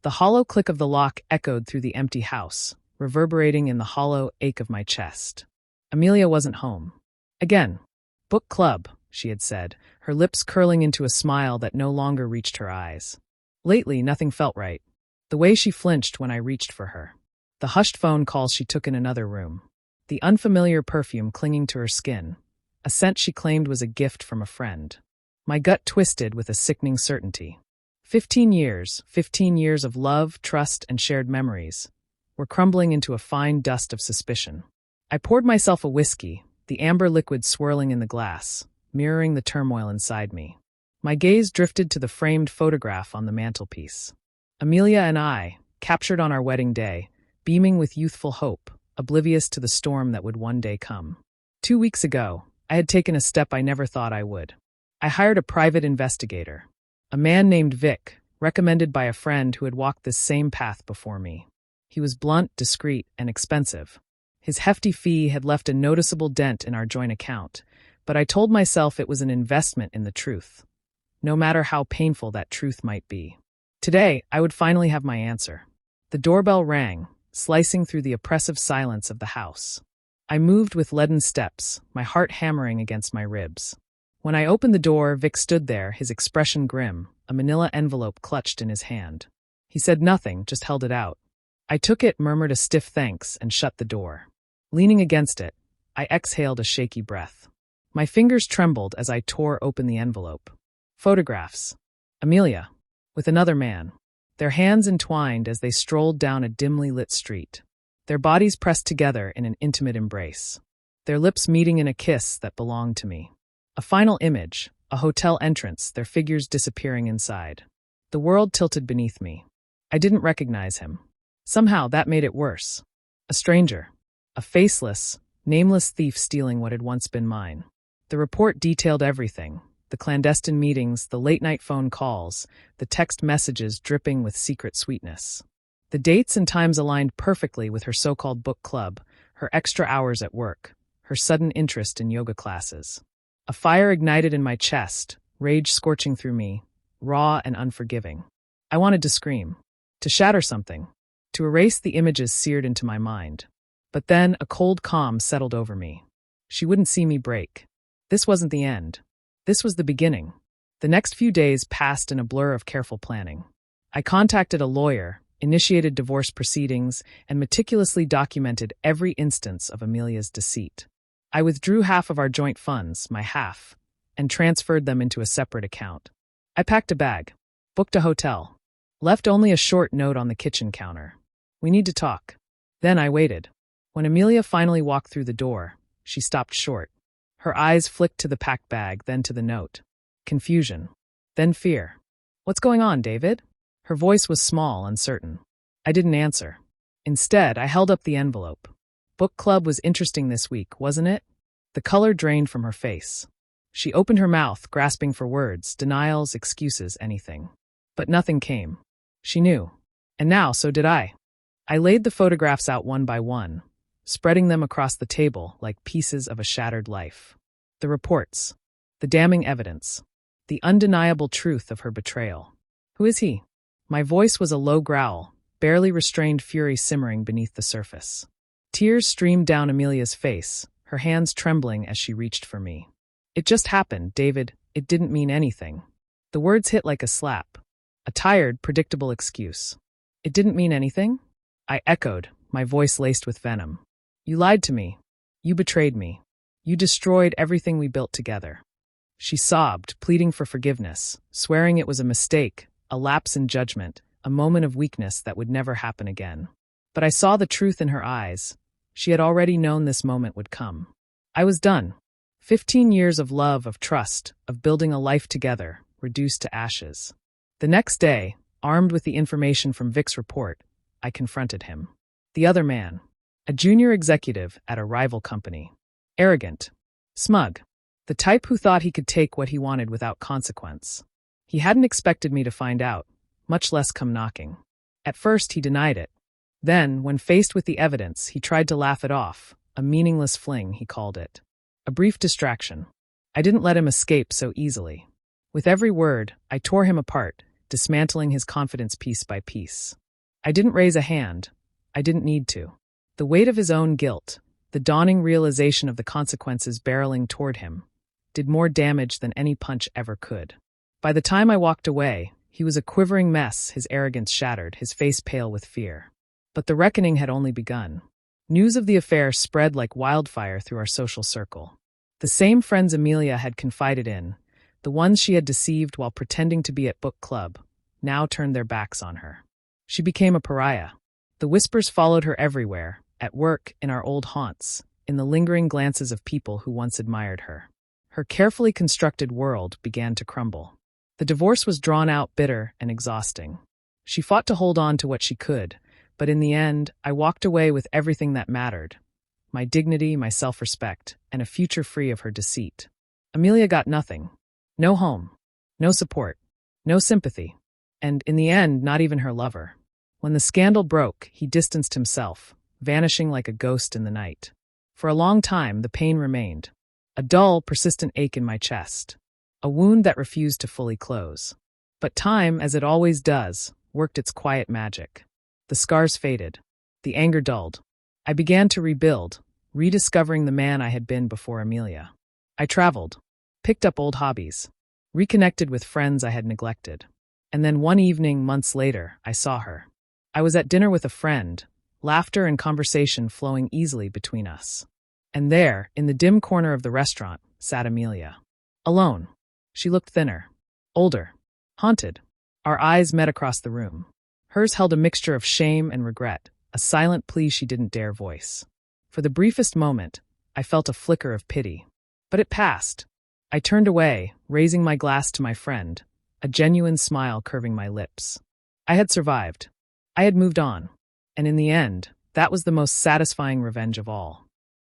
The hollow click of the lock echoed through the empty house, reverberating in the hollow ache of my chest. Amelia wasn't home. Again. "Book club," she had said, her lips curling into a smile that no longer reached her eyes. Lately, nothing felt right. The way she flinched when I reached for her. The hushed phone calls she took in another room. The unfamiliar perfume clinging to her skin. A scent she claimed was a gift from a friend. My gut twisted with a sickening certainty. 15 years of love, trust, and shared memories, were crumbling into a fine dust of suspicion. I poured myself a whiskey, the amber liquid swirling in the glass, mirroring the turmoil inside me. My gaze drifted to the framed photograph on the mantelpiece. Amelia and I, captured on our wedding day, beaming with youthful hope, oblivious to the storm that would one day come. 2 weeks ago, I had taken a step I never thought I would. I hired a private investigator. A man named Vic, recommended by a friend who had walked this same path before me. He was blunt, discreet, and expensive. His hefty fee had left a noticeable dent in our joint account, but I told myself it was an investment in the truth, no matter how painful that truth might be. Today, I would finally have my answer. The doorbell rang, slicing through the oppressive silence of the house. I moved with leaden steps, my heart hammering against my ribs. When I opened the door, Vic stood there, his expression grim, a manila envelope clutched in his hand. He said nothing, just held it out. I took it, murmured a stiff thanks, and shut the door. Leaning against it, I exhaled a shaky breath. My fingers trembled as I tore open the envelope. Photographs. Amelia. With another man. Their hands entwined as they strolled down a dimly lit street. Their bodies pressed together in an intimate embrace. Their lips meeting in a kiss that belonged to me. A final image, a hotel entrance, their figures disappearing inside. The world tilted beneath me. I didn't recognize him. Somehow that made it worse. A stranger. A faceless, nameless thief stealing what had once been mine. The report detailed everything. The clandestine meetings, the late-night phone calls, the text messages dripping with secret sweetness. The dates and times aligned perfectly with her so-called book club, her extra hours at work, her sudden interest in yoga classes. A fire ignited in my chest, rage scorching through me, raw and unforgiving. I wanted to scream, to shatter something, to erase the images seared into my mind. But then a cold calm settled over me. She wouldn't see me break. This wasn't the end. This was the beginning. The next few days passed in a blur of careful planning. I contacted a lawyer, initiated divorce proceedings, and meticulously documented every instance of Amelia's deceit. I withdrew half of our joint funds, my half, and transferred them into a separate account. I packed a bag, booked a hotel, left only a short note on the kitchen counter. "We need to talk." Then I waited. When Amelia finally walked through the door, she stopped short. Her eyes flicked to the packed bag, then to the note. Confusion. Then fear. "What's going on, David?" Her voice was small, uncertain. I didn't answer. Instead, I held up the envelope. Book club was interesting this week, wasn't it? The color drained from her face. She opened her mouth, grasping for words, denials, excuses, anything. But nothing came. She knew. And now, so did I. I laid the photographs out one by one, spreading them across the table like pieces of a shattered life. The reports. The damning evidence. The undeniable truth of her betrayal. Who is he? My voice was a low growl, barely restrained fury simmering beneath the surface. Tears streamed down Amelia's face, her hands trembling as she reached for me. "It just happened, David. It didn't mean anything." The words hit like a slap. A tired, predictable excuse. "It didn't mean anything?" I echoed, my voice laced with venom. "You lied to me. You betrayed me. You destroyed everything we built together." She sobbed, pleading for forgiveness, swearing it was a mistake, a lapse in judgment, a moment of weakness that would never happen again. But I saw the truth in her eyes. She had already known this moment would come. I was done. 15 years of love, of trust, of building a life together, reduced to ashes. The next day, armed with the information from Vic's report, I confronted him. The other man. A junior executive at a rival company. Arrogant. Smug. The type who thought he could take what he wanted without consequence. He hadn't expected me to find out, much less come knocking. At first, he denied it. Then, when faced with the evidence, he tried to laugh it off, a meaningless fling, he called it. A brief distraction. I didn't let him escape so easily. With every word, I tore him apart, dismantling his confidence piece by piece. I didn't raise a hand. I didn't need to. The weight of his own guilt, the dawning realization of the consequences barreling toward him, did more damage than any punch ever could. By the time I walked away, he was a quivering mess, his arrogance shattered, his face pale with fear. But the reckoning had only begun. News of the affair spread like wildfire through our social circle. The same friends Amelia had confided in, the ones she had deceived while pretending to be at book club, now turned their backs on her. She became a pariah. The whispers followed her everywhere, at work, in our old haunts, in the lingering glances of people who once admired her. Her carefully constructed world began to crumble. The divorce was drawn out, bitter and exhausting. She fought to hold on to what she could, but in the end, I walked away with everything that mattered: my dignity, my self-respect, and a future free of her deceit. Amelia got nothing. No home, no support, no sympathy, and, in the end, not even her lover. When the scandal broke, he distanced himself, vanishing like a ghost in the night. For a long time, the pain remained. A dull, persistent ache in my chest. A wound that refused to fully close. But time, as it always does, worked its quiet magic. The scars faded. The anger dulled. I began to rebuild, rediscovering the man I had been before Amelia. I traveled, picked up old hobbies, reconnected with friends I had neglected. And then one evening, months later, I saw her. I was at dinner with a friend, laughter and conversation flowing easily between us. And there, in the dim corner of the restaurant, sat Amelia. Alone. She looked thinner, older, haunted. Our eyes met across the room. Hers held a mixture of shame and regret, a silent plea she didn't dare voice. For the briefest moment, I felt a flicker of pity. But it passed. I turned away, raising my glass to my friend, a genuine smile curving my lips. I had survived. I had moved on. And in the end, that was the most satisfying revenge of all.